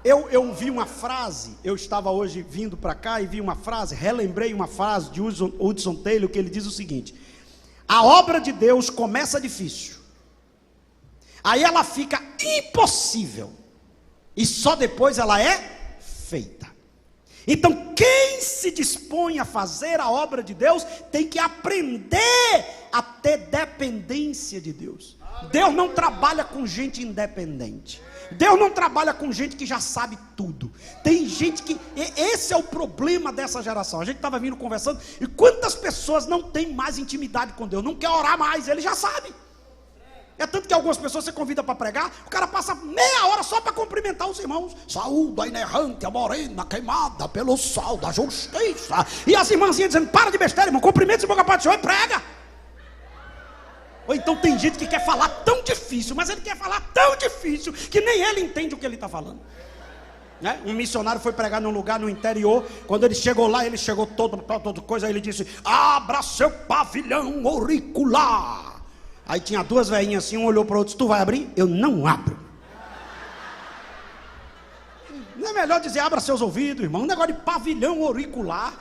Eu vi uma frase, eu estava hoje vindo para cá e vi uma frase, relembrei uma frase de Hudson Taylor, que ele diz o seguinte: a obra de Deus começa difícil, aí ela fica impossível, e só depois ela é feita. Então quem se dispõe a fazer a obra de Deus, tem que aprender a ter dependência de Deus. Deus não trabalha com gente independente. Deus não trabalha com gente que já sabe tudo. Tem gente que... Esse é o problema dessa geração. A gente estava vindo conversando, e quantas pessoas não têm mais intimidade com Deus, não quer orar mais, ele já sabe. É tanto que algumas pessoas você convida para pregar, o cara passa meia hora só para cumprimentar os irmãos. Saúde a inerrante, a morena, queimada pelo sol da justiça. E as irmãzinhas dizendo: para de besteira, irmão, cumprimenta-se, boca para o Senhor e prega. Ou então tem gente que quer falar tão difícil, mas ele quer falar tão difícil que nem ele entende o que ele está falando. Né? Um missionário foi pregar num lugar no interior. Quando ele chegou lá, ele chegou todo coisa, aí ele disse: abra seu pavilhão auricular. Aí tinha duas velhinhas assim, um olhou para o outro: tu vai abrir? Eu não abro. Não é melhor dizer: abra seus ouvidos, irmão? Um negócio de pavilhão auricular.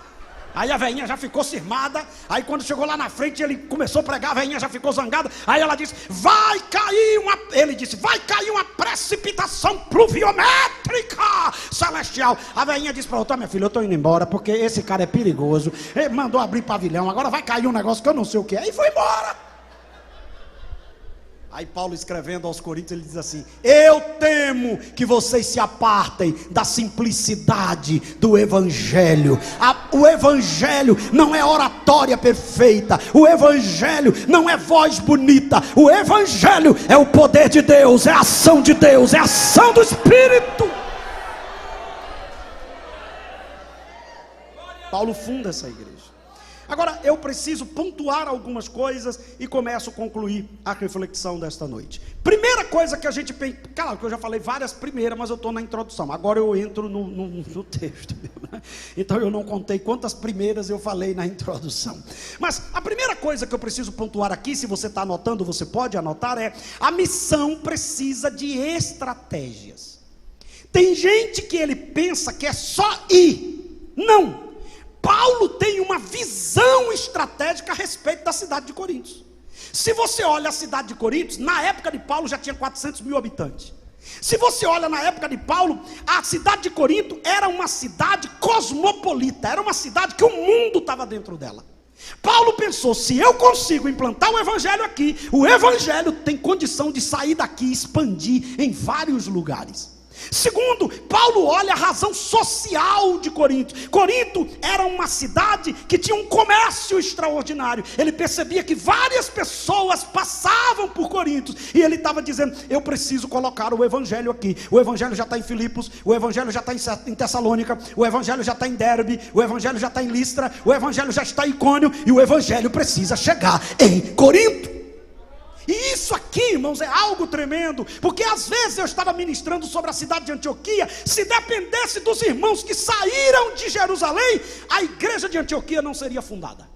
Aí a velhinha já ficou cismada. Aí quando chegou lá na frente, ele começou a pregar, a velhinha já ficou zangada. Aí ela disse: vai cair uma... Ele disse: vai cair uma precipitação pluviométrica celestial. A velhinha disse para outra: minha filha, eu estou indo embora, porque esse cara é perigoso. Ele mandou abrir pavilhão, agora vai cair um negócio que eu não sei o que é. E foi embora. Aí Paulo, escrevendo aos Coríntios, ele diz assim: eu temo que vocês se apartem da simplicidade do Evangelho. O Evangelho não é oratória perfeita, o Evangelho não é voz bonita, o Evangelho é o poder de Deus, é a ação de Deus, é a ação do Espírito. Paulo funda essa igreja. Agora, eu preciso pontuar algumas coisas e começo a concluir a reflexão desta noite. Primeira coisa que a gente pensa... Claro que eu já falei várias primeiras, mas eu estou na introdução. Agora eu entro no texto. Né? Então eu não contei quantas primeiras eu falei na introdução. Mas a primeira coisa que eu preciso pontuar aqui, se você está anotando, você pode anotar, é: a missão precisa de estratégias. Tem gente que ele pensa que é só ir. Não. Paulo tem uma visão estratégica a respeito da cidade de Corinto. Se você olha a cidade de Corinto, na época de Paulo já tinha 400 mil habitantes. Se você olha na época de Paulo, a cidade de Corinto era uma cidade cosmopolita, era uma cidade que o mundo estava dentro dela. Paulo pensou: se eu consigo implantar o Evangelho aqui, o Evangelho tem condição de sair daqui e expandir em vários lugares. Segundo, Paulo olha a razão social de Corinto. Corinto era uma cidade que tinha um comércio extraordinário. Ele percebia que várias pessoas passavam por Corinto, e ele estava dizendo: eu preciso colocar o Evangelho aqui. O Evangelho já está em Filipos, o Evangelho já está em Tessalônica, o Evangelho já está em Derbe, o Evangelho já está em Listra, o Evangelho já está em Icônio, e o Evangelho precisa chegar em Corinto. E isso aqui, irmãos, é algo tremendo, porque às vezes eu estava ministrando sobre a cidade de Antioquia. Se dependesse dos irmãos que saíram de Jerusalém, a igreja de Antioquia não seria fundada.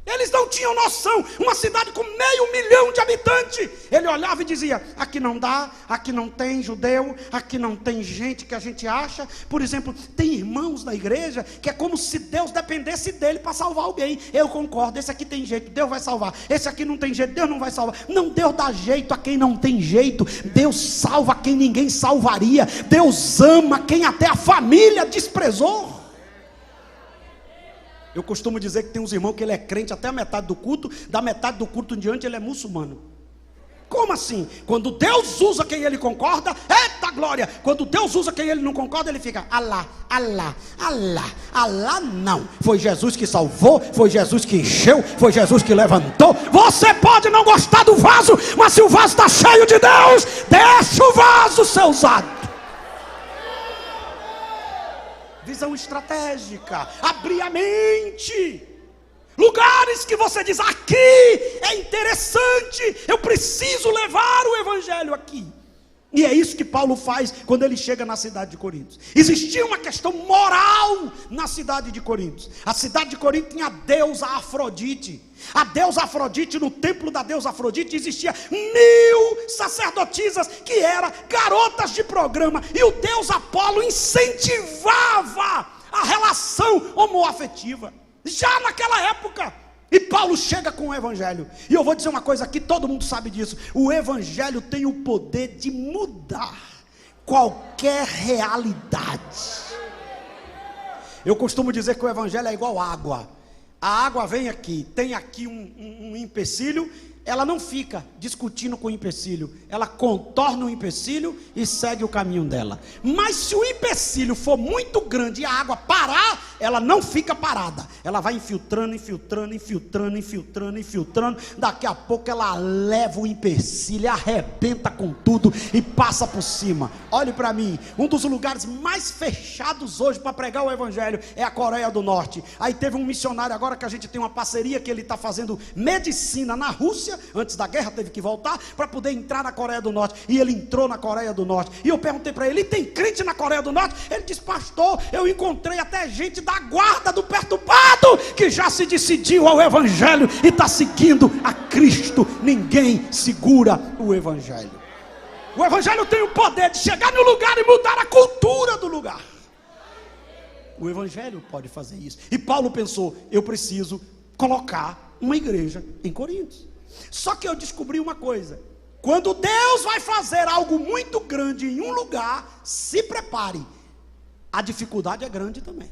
Eles não tinham noção. Uma cidade com 500 mil de habitantes. Ele olhava e dizia: aqui não dá, aqui não tem judeu, aqui não tem gente que a gente acha. Por exemplo, tem irmãos da igreja que é como se Deus dependesse dele para salvar alguém. Eu concordo, esse aqui tem jeito, Deus vai salvar. Esse aqui não tem jeito, Deus não vai salvar. Não, Deus dá jeito a quem não tem jeito. Deus salva quem ninguém salvaria. Deus ama quem até a família desprezou. Eu costumo dizer que tem uns irmãos que ele é crente até a metade do culto, da metade do culto em diante ele é muçulmano. Como assim? Quando Deus usa quem ele concorda, eita glória! Quando Deus usa quem ele não concorda, ele fica: Alá, Alá, Alá, Alá não. Foi Jesus que salvou, foi Jesus que encheu, foi Jesus que levantou. Você pode não gostar do vaso, mas se o vaso está cheio de Deus, deixa o vaso ser usado. Visão estratégica, abrir a mente. Lugares que você diz: aqui é interessante, eu preciso levar o Evangelho aqui. E é isso que Paulo faz quando ele chega na cidade de Corinto. Existia uma questão moral na cidade de Corinto. A cidade de Corinto tinha a deusa Afrodite. A deusa Afrodite, no templo da deusa Afrodite, existia 1000 sacerdotisas que eram garotas de programa. E o deus Apolo incentivava a relação homoafetiva. Já naquela época. E Paulo chega com o evangelho. E eu vou dizer uma coisa aqui, todo mundo sabe disso. O evangelho tem o poder de mudar qualquer realidade. Eu costumo dizer que o evangelho é igual água. A água vem aqui, tem aqui um empecilho, ela não fica discutindo com o empecilho, ela contorna o empecilho e segue o caminho dela. Mas se o empecilho for muito grande e a água parar, ela não fica parada, ela vai infiltrando, infiltrando, infiltrando, infiltrando, infiltrando. Daqui a pouco ela leva o empecilho, arrebenta com tudo e passa por cima. Olhe para mim, um dos lugares mais fechados hoje para pregar o evangelho é a Coreia do Norte. Aí teve um missionário agora que a gente tem uma parceria, que ele está fazendo medicina na Rússia. Antes da guerra teve que voltar para poder entrar na Coreia do Norte. E ele entrou na Coreia do Norte. E eu perguntei para ele: tem crente na Coreia do Norte? Ele disse: pastor, eu encontrei até gente da guarda do perturbado que já se decidiu ao evangelho e está seguindo a Cristo. Ninguém segura o evangelho. O evangelho tem o poder de chegar no lugar e mudar a cultura do lugar. O evangelho pode fazer isso. E Paulo pensou: eu preciso colocar uma igreja em Corinto. Só que eu descobri uma coisa: quando Deus vai fazer algo muito grande em um lugar, se prepare, a dificuldade é grande também.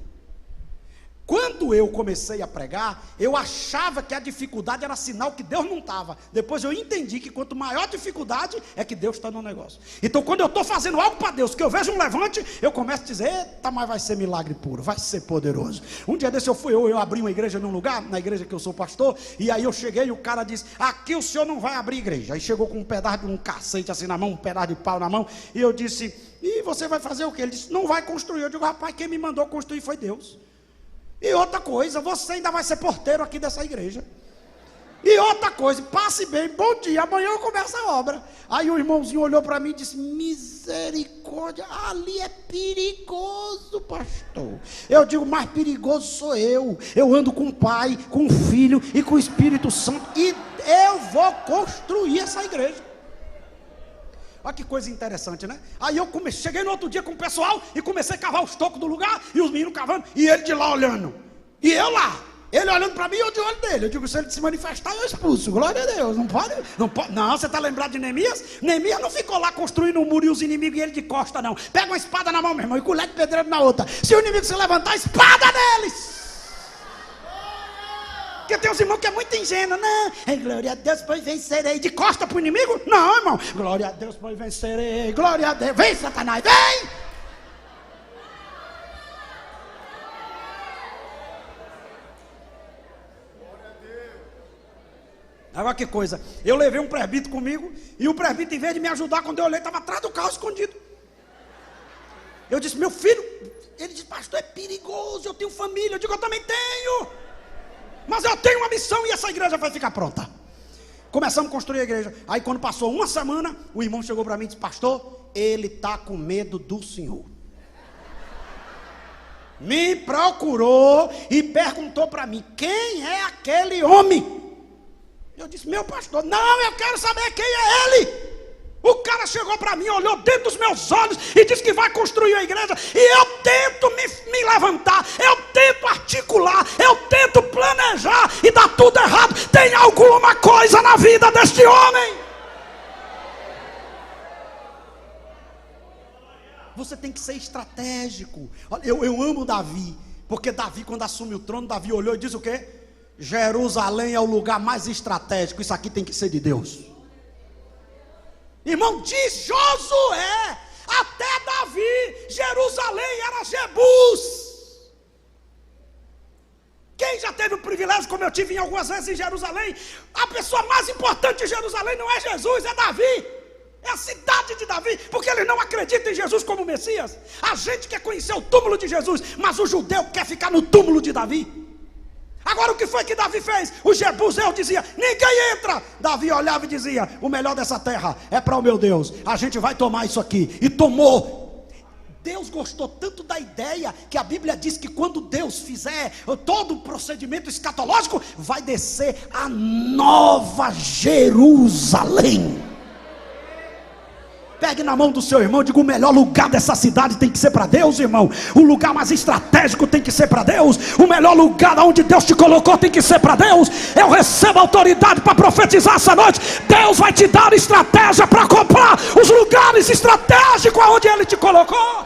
Quando eu comecei a pregar, eu achava que a dificuldade era sinal que Deus não estava. Depois eu entendi que quanto maior a dificuldade, é que Deus está no negócio. Então quando eu estou fazendo algo para Deus, que eu vejo um levante, eu começo a dizer: eita, mas vai ser milagre puro, vai ser poderoso. Um dia desse eu abri uma igreja num lugar, na igreja que eu sou pastor, e aí eu cheguei e o cara disse: aqui o senhor não vai abrir igreja. Aí chegou com um pedaço de um cacete assim na mão, um pedaço de pau na mão, e eu disse: e você vai fazer o quê? Ele disse: não vai construir. Eu digo: rapaz, quem me mandou construir foi Deus. E outra coisa, você ainda vai ser porteiro aqui dessa igreja. E outra coisa, passe bem, bom dia, amanhã eu começo a obra. Aí o irmãozinho olhou para mim e disse: misericórdia, ali é perigoso, pastor. Eu digo: mais perigoso sou eu. Eu ando com o Pai, com o Filho e com o Espírito Santo, e eu vou construir essa igreja. Olha que coisa interessante, né? Aí eu cheguei no outro dia com o pessoal e comecei a cavar os tocos do lugar, e os meninos cavando, e ele de lá olhando, e eu lá, ele olhando para mim e eu de olho dele. Eu digo: se ele se manifestar, eu expulso. Glória a Deus. Não pode. Não, você está lembrado de Neemias? Neemias não ficou lá construindo um muro e os inimigos e ele de costa, não. Pega uma espada na mão, meu irmão, e colher de pedreiro na outra. Se o inimigo se levantar, espada neles. Porque tem uns irmãos que é muito ingênuo. Não, glória a Deus, pois vencerei. De costa para o inimigo? Não, irmão. Glória a Deus, pois vencerei. Glória a Deus. Vem, Satanás, vem. Agora que coisa. Eu levei um presbítero comigo, e o presbítero, em vez de me ajudar, quando eu olhei, estava atrás do carro escondido. Eu disse: meu filho. Ele disse: pastor, é perigoso, eu tenho família. Eu digo: eu também tenho. Mas eu tenho uma missão e essa igreja vai ficar pronta. Começamos a construir a igreja. Aí quando passou uma semana, o irmão chegou para mim e disse: pastor, ele está com medo do senhor. Me procurou e perguntou para mim: quem é aquele homem? Eu disse: meu pastor. Não, eu quero saber quem é ele. O cara chegou para mim, olhou dentro dos meus olhos e disse que vai construir a igreja. E eu tento me levantar, eu tento articular, eu tento planejar, e dá tudo errado. Tem alguma coisa na vida deste homem. Você tem que ser estratégico. Eu amo Davi, porque Davi, quando assume o trono, Davi olhou e disse o quê? Jerusalém é o lugar mais estratégico, isso aqui tem que ser de Deus. Irmão, diz Josué, até Davi, Jerusalém era Jebus. Quem já teve o privilégio, como eu tive em algumas vezes em Jerusalém, a pessoa mais importante de Jerusalém não é Jesus, é Davi. É a cidade de Davi, porque ele não acredita em Jesus como Messias. A gente quer conhecer o túmulo de Jesus, mas o judeu quer ficar no túmulo de Davi. Agora o que foi que Davi fez? O Jebuseu dizia: ninguém entra. Davi olhava e dizia: o melhor dessa terra é para o meu Deus, a gente vai tomar isso aqui. E tomou. Deus gostou tanto da ideia que a Bíblia diz que quando Deus fizer todo o procedimento escatológico, vai descer a Nova Jerusalém. Pegue na mão do seu irmão, diga: o melhor lugar dessa cidade tem que ser para Deus, irmão. O lugar mais estratégico tem que ser para Deus. O melhor lugar onde Deus te colocou tem que ser para Deus. Eu recebo autoridade para profetizar essa noite. Deus vai te dar estratégia para comprar os lugares estratégicos onde Ele te colocou.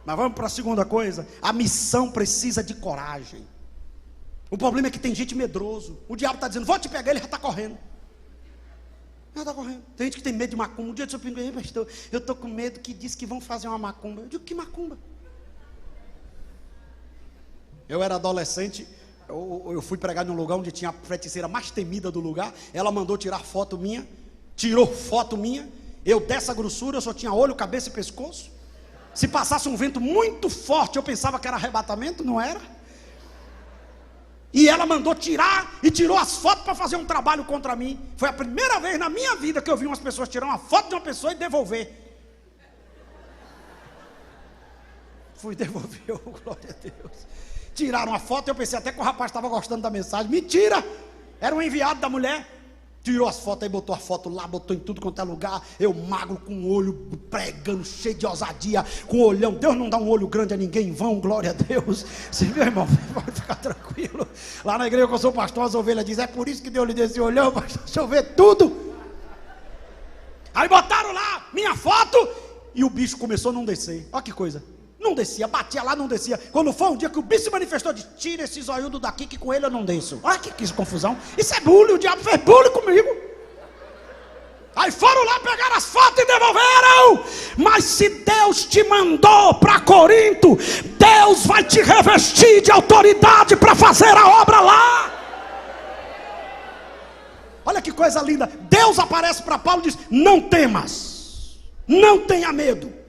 Mas vamos para a segunda coisa. A missão precisa de coragem. O problema é que tem gente medroso. O diabo está dizendo: vou te pegar, ele já está correndo. Já está correndo. Tem gente que tem medo de macumba. Um dia eu perguntei: pastor, eu estou com medo que diz que vão fazer uma macumba. Eu digo: que macumba? Eu era adolescente, eu fui pregar num lugar onde tinha a feiticeira mais temida do lugar. Ela mandou tirar foto minha, tirou foto minha. Eu dessa grossura, eu só tinha olho, cabeça e pescoço. Se passasse um vento muito forte, eu pensava que era arrebatamento, não era? E ela mandou tirar e tirou as fotos para fazer um trabalho contra mim. Foi a primeira vez na minha vida que eu vi umas pessoas tirar uma foto de uma pessoa e devolver. Fui devolver, oh, glória a Deus. Tiraram a foto e eu pensei até que o rapaz estava gostando da mensagem. Mentira! Era um enviado da mulher. Tirou as fotos aí, botou a foto lá, botou em tudo quanto é lugar. Eu magro, com o olho pregando, cheio de ousadia, com o olhão. Deus não dá um olho grande a ninguém em vão, glória a Deus. Você viu, irmão? Pode ficar tranquilo. Lá na igreja que eu sou pastor, as ovelhas dizem: é por isso que Deus lhe deu esse olhão, pastor, deixa eu ver tudo. Aí botaram lá minha foto e o bicho começou a não descer. Olha que coisa. Não descia, batia lá, não descia. Quando foi um dia que o bicho se manifestou, disse: tira esse zoiudo daqui que com ele eu não desço. Olha que confusão. Isso é bullying, o diabo fez bullying comigo. Aí foram lá, pegaram as fotos e devolveram. Mas se Deus te mandou para Corinto, Deus vai te revestir de autoridade para fazer a obra lá. Olha que coisa linda. Deus aparece para Paulo e diz: não temas, não tenha medo.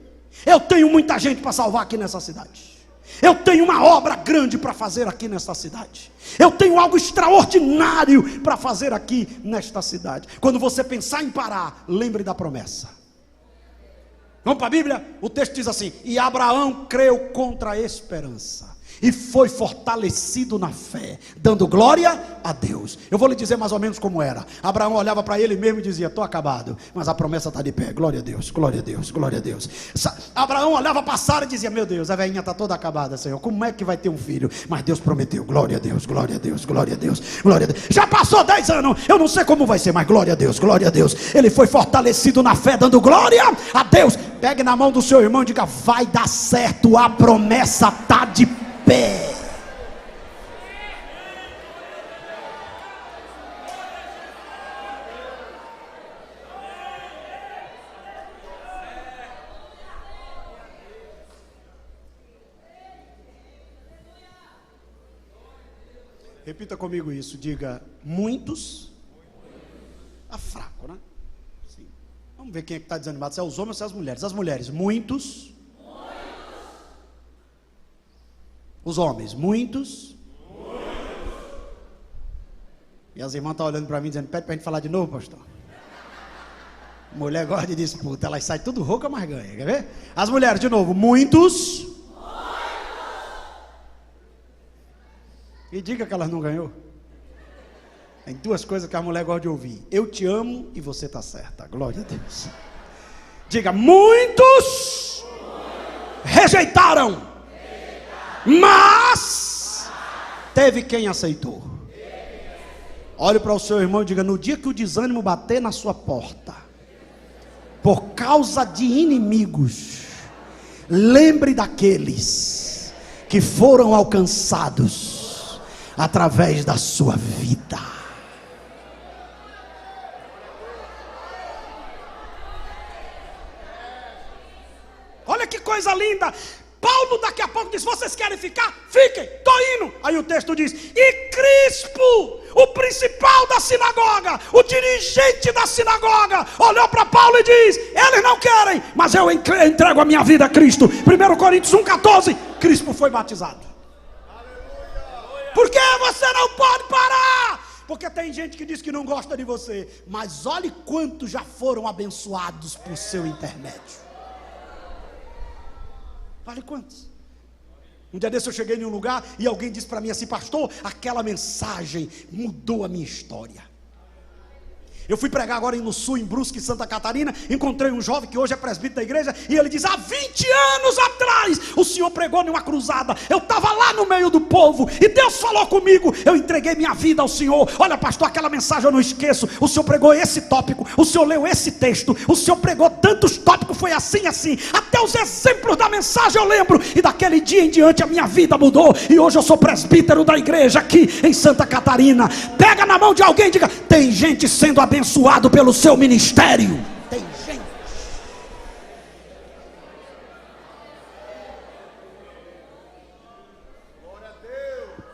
Eu tenho muita gente para salvar aqui nessa cidade. Eu tenho uma obra grande para fazer aqui nesta cidade. Eu tenho algo extraordinário para fazer aqui nesta cidade. Quando você pensar em parar, lembre da promessa. Vamos para a Bíblia? O texto diz assim: e Abraão creu contra a esperança e foi fortalecido na fé, dando glória a Deus. Eu vou lhe dizer mais ou menos como era. Abraão olhava para ele mesmo e dizia: estou acabado, mas a promessa está de pé, glória a Deus, glória a Deus, glória a Deus. Abraão olhava para Sara e dizia: meu Deus, a velhinha está toda acabada, Senhor, como é que vai ter um filho? Mas Deus prometeu, glória a Deus, glória a Deus, glória a Deus, glória a Deus. Já passou 10 anos, eu não sei como vai ser, mas glória a Deus, glória a Deus. Ele foi fortalecido na fé, dando glória a Deus. Pegue na mão do seu irmão e diga: vai dar certo, a promessa está de pé. Repita comigo isso, diga: muitos. Está fraco, né? Sim. Vamos ver quem é que está desanimado, se é os homens ou se é as mulheres. As mulheres: muitos. Os homens: muitos. E as irmãs estão olhando para mim dizendo: pede para a gente falar de novo, pastor. Mulher gosta de disputa, elas saem tudo rouca, mas ganha, quer ver? As mulheres de novo: muitos. E diga que elas não ganhou. Tem duas coisas que a mulher gosta de ouvir: eu te amo e você está certa, glória a Deus. Diga: muitos rejeitaram, mas teve quem aceitou. Olhe para o seu irmão e diga: no dia que o desânimo bater na sua porta, por causa de inimigos, lembre daqueles que foram alcançados através da sua vida. Olha que coisa linda. Paulo daqui a pouco diz: vocês querem ficar? Fiquem, estou indo. Aí o texto diz: e Crispo, o principal da sinagoga, o dirigente da sinagoga, olhou para Paulo e diz: eles não querem, mas eu entrego a minha vida a Cristo. 1 Coríntios 1,14, Crispo foi batizado. Por que você não pode parar? Porque tem gente que diz que não gosta de você, mas olhe quantos já foram abençoados por seu intermédio. Olha quantos. Um dia desse eu cheguei em um lugar e alguém disse para mim assim: pastor, aquela mensagem mudou a minha história. Eu fui pregar agora no sul, em Brusque, Santa Catarina. Encontrei um jovem que hoje é presbítero da igreja, e ele diz: há 20 anos atrás o senhor pregou numa cruzada, eu estava lá no meio do povo, e Deus falou comigo, eu entreguei minha vida ao senhor. Olha pastor, aquela mensagem eu não esqueço. O senhor pregou esse tópico, o senhor leu esse texto, o senhor pregou tantos tópicos, foi assim, assim, até os exemplos da mensagem eu lembro. E daquele dia em diante a minha vida mudou, e hoje eu sou presbítero da igreja aqui em Santa Catarina. Pega na mão de alguém e diga: tem gente sendo abençoado pelo seu ministério. Tem gente. Glória a Deus.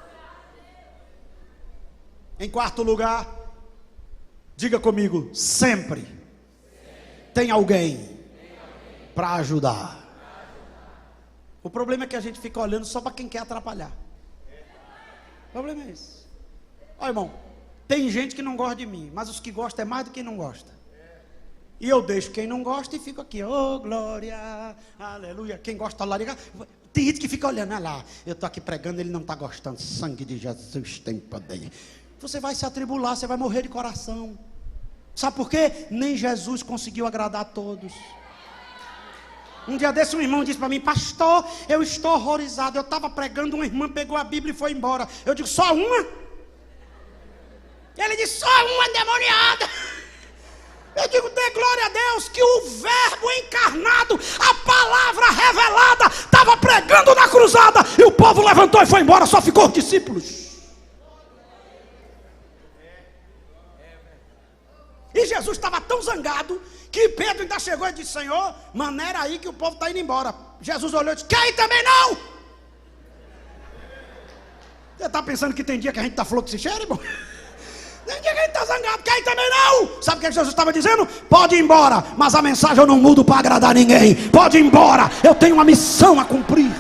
Em quarto lugar, diga comigo: sempre tem alguém para ajudar. O problema é que a gente fica olhando só para quem quer atrapalhar. O problema é esse. Olha, irmão, tem gente que não gosta de mim, mas os que gostam é mais do que não gosta. E eu deixo quem não gosta e fico aqui: oh glória, aleluia. Quem gosta lá, tem gente que fica olhando: olha lá, eu estou aqui pregando, ele não está gostando. Sangue de Jesus tem poder. Você vai se atribular, você vai morrer de coração. Sabe por quê? Nem Jesus conseguiu agradar a todos. Um dia desse um irmão disse para mim: pastor, eu estou horrorizado. Eu estava pregando, uma irmã pegou a Bíblia e foi embora. Eu digo: só uma? Ele disse: só uma endemoniada. Eu digo: dê glória a Deus que o verbo encarnado, a palavra revelada, estava pregando na cruzada, e o povo levantou e foi embora, só ficou os discípulos. E Jesus estava tão zangado que Pedro ainda chegou e disse: Senhor, maneira aí que o povo está indo embora. Jesus olhou e disse: quer ir também não? Você está pensando que tem dia que a gente está fluxicheiro, irmão? Tem dia que a gente está zangado, quer ir também não? Sabe o que Jesus estava dizendo? Pode ir embora, mas a mensagem eu não mudo para agradar ninguém. Pode ir embora, eu tenho uma missão a cumprir.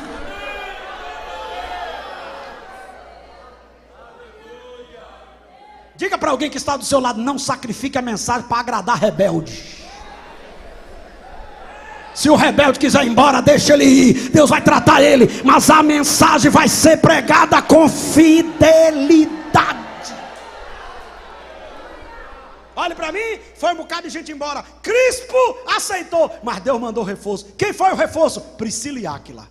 Diga para alguém que está do seu lado: não sacrifique a mensagem para agradar rebelde. Se o rebelde quiser ir embora, deixa ele ir, Deus vai tratar ele, mas a mensagem vai ser pregada com fidelidade. Olha para mim, foi um bocado de gente embora. Crispo aceitou, mas Deus mandou reforço. Quem foi o reforço? Priscila e Áquila.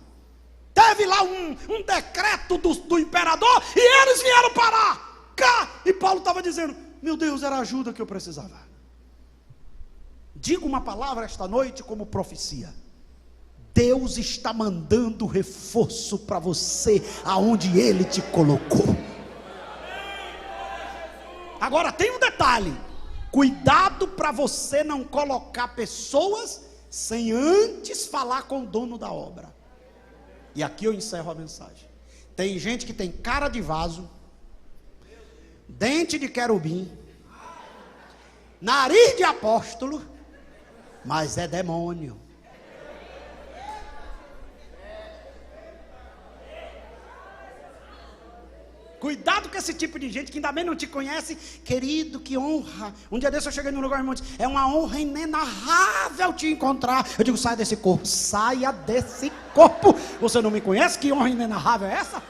Teve lá um decreto do imperador, e eles vieram parar cá. E Paulo estava dizendo: meu Deus, era a ajuda que eu precisava. Digo uma palavra esta noite como profecia: Deus está mandando reforço para você aonde Ele te colocou. Agora tem um detalhe: cuidado para você não colocar pessoas sem antes falar com o dono da obra. E aqui eu encerro a mensagem. Tem gente que tem cara de vaso, dente de querubim, nariz de apóstolo, mas é demônio. Cuidado com esse tipo de gente que ainda bem não te conhece. Querido, que honra. Um dia desse eu cheguei num lugar, irmão, disse: é uma honra inenarrável te encontrar. Eu digo: saia desse corpo. Saia desse corpo. Você não me conhece? Que honra inenarrável é essa?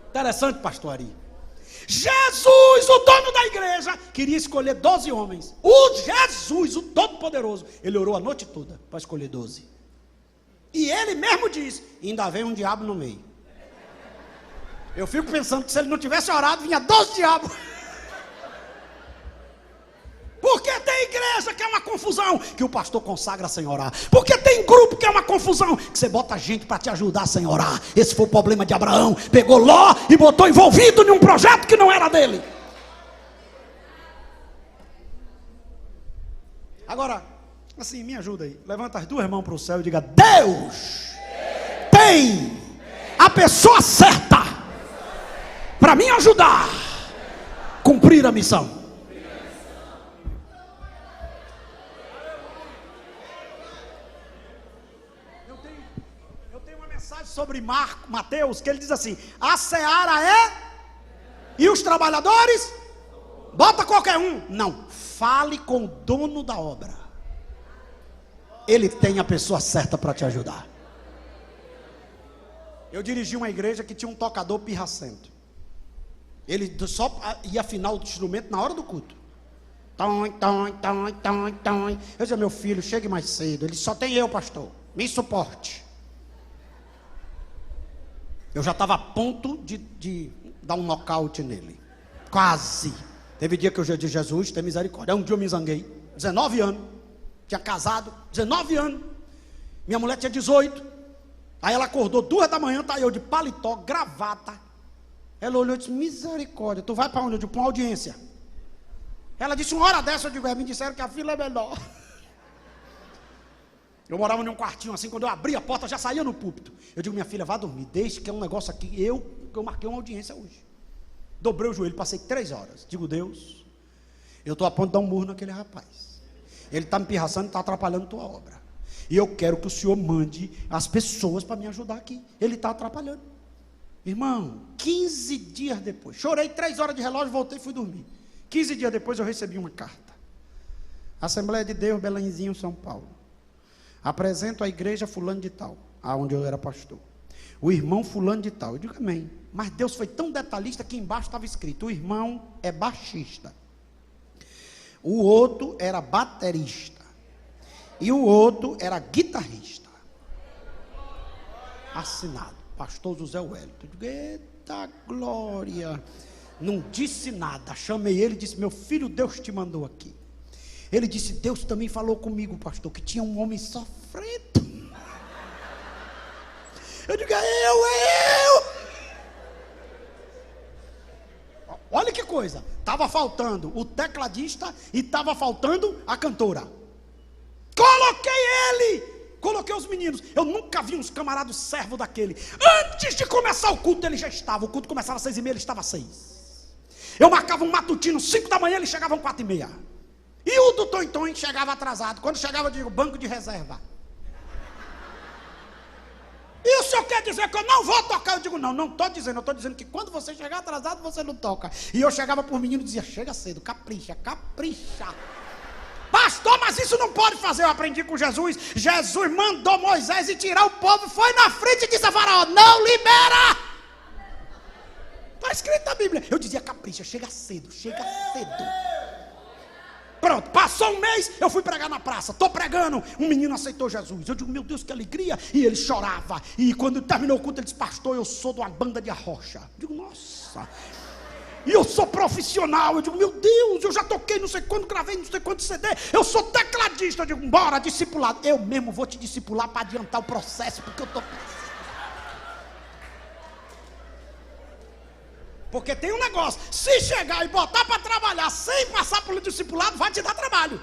Interessante, pastor Ari. Jesus, o dono da igreja, queria escolher 12 homens. O Jesus, o Todo-Poderoso, ele orou a noite toda para escolher 12. E ele mesmo diz: ainda vem um diabo no meio. Eu fico pensando que se ele não tivesse orado, vinha 12 diabos. Porque tem igreja que é uma confusão, que o pastor consagra sem orar. Porque tem grupo que é uma confusão, que você bota gente para te ajudar sem orar. Esse foi o problema de Abraão. Pegou Ló e botou envolvido em um projeto que não era dele. Agora, assim, me ajuda aí. Levanta as duas mãos para o céu e diga: Deus tem a pessoa certa para me ajudar a cumprir a missão. Eu tenho uma mensagem sobre Mateus, que ele diz assim: a seara é, e os trabalhadores, bota qualquer um. Não, fale com o dono da obra. Ele tem a pessoa certa para te ajudar. Eu dirigi uma igreja que tinha um tocador pirracento. Ele só ia afinar o instrumento na hora do culto. Eu dizia: meu filho, chegue mais cedo. Ele: só tem eu, pastor, me suporte. Eu já estava a ponto de dar um nocaute nele. Quase. Teve dia que eu já disse: Jesus, tem misericórdia. Um dia eu me zanguei. 19 anos. Tinha casado. 19 anos. Minha mulher tinha 18. Aí ela acordou 2 da manhã. Tá eu de paletó, gravata. Ela olhou e disse: misericórdia, tu vai para onde? Eu disse: para uma audiência. Ela disse: uma hora dessa. Eu digo: me disseram que a fila é menor. Eu morava num quartinho assim. Quando eu abri a porta, já saía no púlpito. Eu digo: minha filha, vá dormir, deixe que é um negócio aqui. Eu marquei uma audiência hoje. Dobrei o joelho, passei 3 horas. Digo: Deus, eu estou a ponto de dar um murro naquele rapaz. Ele está me pirraçando, está atrapalhando a tua obra. E eu quero que o Senhor mande as pessoas para me ajudar aqui. Ele está atrapalhando. Irmão, 15 dias depois, chorei 3 horas de relógio, voltei e fui dormir. 15 dias depois eu recebi uma carta. Assembleia de Deus, Belenzinho, São Paulo. Apresento a igreja fulano de tal, aonde eu era pastor. O irmão fulano de tal. Eu digo: amém. Mas Deus foi tão detalhista que embaixo estava escrito: o irmão é baixista, o outro era baterista e o outro era guitarrista. Assinado pastor José Wellington. Eu digo: eita glória. Não disse nada. Chamei ele e disse: meu filho, Deus te mandou aqui. Ele disse: Deus também falou comigo, pastor, que tinha um homem sofrendo. Eu digo: é eu. Olha que coisa. Estava faltando o tecladista e estava faltando a cantora. Coloquei ele. Coloquei os meninos. Eu nunca vi uns camaradas servos daquele. Antes de começar o culto, ele já estava. O culto começava às 6h30, ele estava às 6. Eu marcava um matutino 5 da manhã, eles chegavam 4h30. E o do Tonton chegava atrasado. Quando chegava, eu digo: banco de reserva. E o senhor quer dizer que eu não vou tocar? Eu digo: não estou dizendo. Eu estou dizendo que quando você chegar atrasado, você não toca. E eu chegava por menino e dizia: chega cedo, capricha. Pastor, mas isso não pode fazer. Eu aprendi com Jesus. Jesus mandou Moisés ir tirar o povo. Foi na frente e disse a Faraó: não libera. Está escrito na Bíblia. Eu dizia: capricha, chega cedo. Pronto, passou um mês, eu fui pregar na praça. Estou pregando, um menino aceitou Jesus. Eu digo: meu Deus, que alegria. E ele chorava. E quando terminou o culto, ele disse: pastor, eu sou de uma banda de arrocha. Eu digo: nossa. E eu sou profissional. Eu digo: meu Deus, eu já toquei não sei quando, gravei não sei quanto CD. Eu sou tecladista. Eu digo: bora, discipulado. Eu mesmo vou te discipular para adiantar o processo, porque eu estou... Porque tem um negócio: se chegar e botar para trabalhar sem passar pelo discipulado, vai te dar trabalho.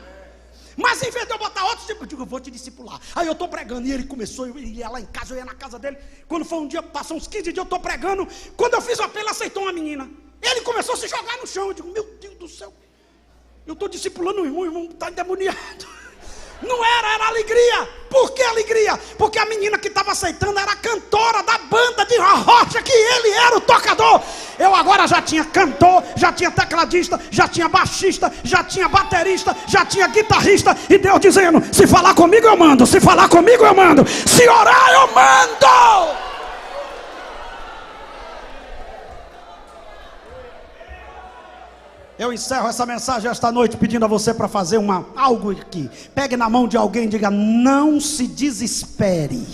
Mas em vez de eu botar outro tipo, eu digo: eu vou te discipular. Aí eu estou pregando e ele começou, eu ia lá em casa, eu ia na casa dele. Quando foi um dia, passou uns 15 dias, eu estou pregando. Quando eu fiz o apelo, aceitou uma menina. Ele começou a se jogar no chão. Eu digo: meu Deus do céu, eu estou discipulando o irmão está endemoniado. Não era alegria. Por que alegria? Porque a menina que estava aceitando era a cantora da banda de arrocha, que ele era o tocador. Eu agora já tinha cantor, já tinha tecladista, já tinha baixista, já tinha baterista, já tinha guitarrista. E Deus dizendo: se falar comigo eu mando, se falar comigo eu mando, se orar eu mando. Eu encerro essa mensagem esta noite pedindo a você para fazer algo aqui. Pegue na mão de alguém e diga: não se desespere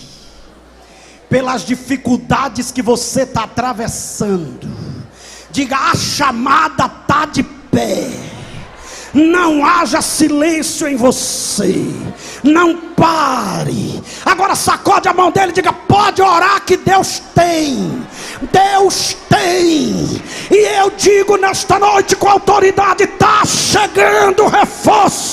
pelas dificuldades que você está atravessando. Diga: a chamada está de pé. Não haja silêncio em você. Não pare. Agora sacode a mão dele e diga: pode orar que Deus tem. Deus tem. E eu digo nesta noite com autoridade: está chegando reforço.